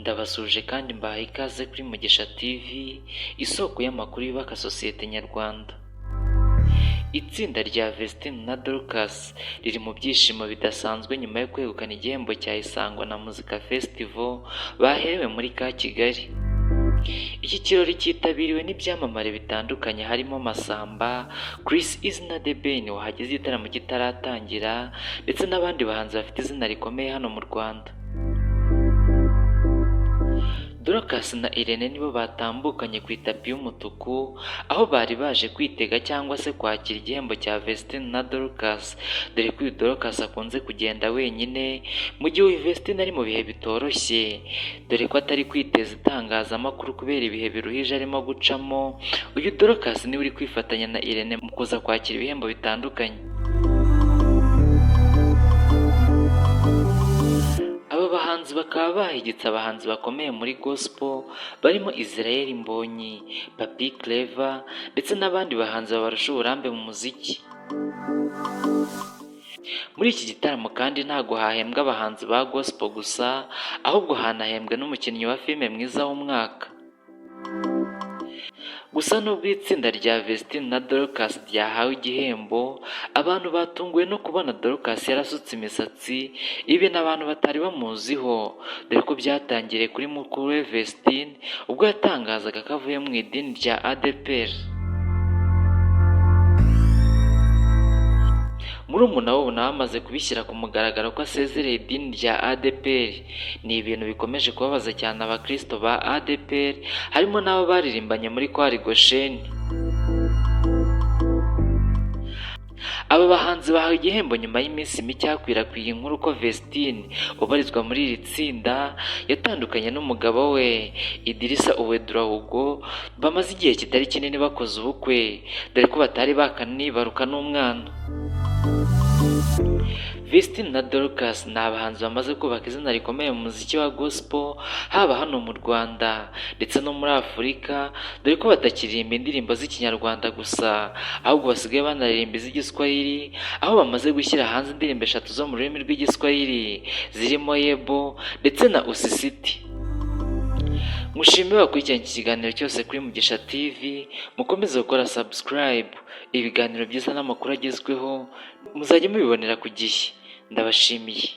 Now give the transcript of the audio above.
Ndabasuje kandi mbahaye ikaze kuri Mugisha TV, isoko y'amakuru yubaka sosiyete nyarwanda. Itsinda rya Vestine na Dorcas riri mu byishimo bidasanzwe nyuma yo kwegukana igihembo cya Isangwa na Muzika Festival baherewe muri ka Kigali. Iki kirori cyitabiriwe n'ibyamamare bitandukanye harimo Masamba, Chris Izina The Ben wahageze igitaramo kitaratangira ndetse n'abandi bahanzi bafite izina rikomeye hano mu Rwanda. Dorcas na Irene nibo batambukanye ku itapi y'umutuku aho bari baje kwitega cyangwa se kwakira igihembo cya Vestine na Dorcas, dore ko uyu Dorcas akunze kugenda wenyine mu gihe uyu Vestine ari mu bihe bitoroshye, dore ko atari kwiteza itangazamakuru kubera ibihe biruhije arimo gucamo. Uyu Dorcas niwe uri kwifatanya na Irene mu kuza kwakira ibihembo bitandukanye. Aba bahanzi bakaba bahigitse abahanzi bakomeye muri gospel barimo Israel Mbonyi, Papi Clever ndetse n'abandi bahanzi babarusha uburambe mu muziki. Muri iki gitaramo kandi ntago hahembwa abahanzi ba gospel gusa, ahubwo hanahembwe n'umukinnyi wa filime mwiza w'umwaka. Gusa nubwo itsinda rya Vestine na Dorcas ryahawe igihembo, abantu batunguwe no kubona Dorcas yarasutse imisatsi, ibi n'abantu batari bamuziho, dore ko byatangiriye kuri mukuru we Vestine ubwo yatangazaga ko avuye mu idini rya ADEPR. Murumuna we nawe amaze kubishyira ku mugaragaro ko asezereye idini rya ADEPR. Ni ibintu bikomeje kubabaza cyane abakristo ba ADEPR, harimo n'abo baririmbanye muri kwari Gosheni. Aba bahanzi bahawe igihembo nyuma y'iminsi mike hakwirakwiye inkuru ko Vestine ubarizwa muri iri tsinda yatandukanye n'umugabo we Idrissa Uwedura Hugo, bamaze igihe kitari kinini bakoze ubukwe, dore ko batari bakanibaruka n'umwana. Vestine na Dorcas ni abahanzi bamaze kubaka izina rikomeye mu muziki wa gospel, haba hano mu Rwanda ndetse no muri Afurika, dore ko batakiririmba indirimbo z'ikinyarwanda gusa, ahubwo basigaye banaririmba iz'igiswahili, aho bamaze gushyira hanze indirimbo 3 zo mu rurimi rw'igiswahili zirimo Yebo ndetse na Usisiti. Mushimiye bakurikiranye iki kiganiro cyose kuri Mugisha TV, mukomeze gukora subscribe. Ibiganiro byiza n'amakuru agezweho muzajya mubibonera ku gihe. Ndabashimiye.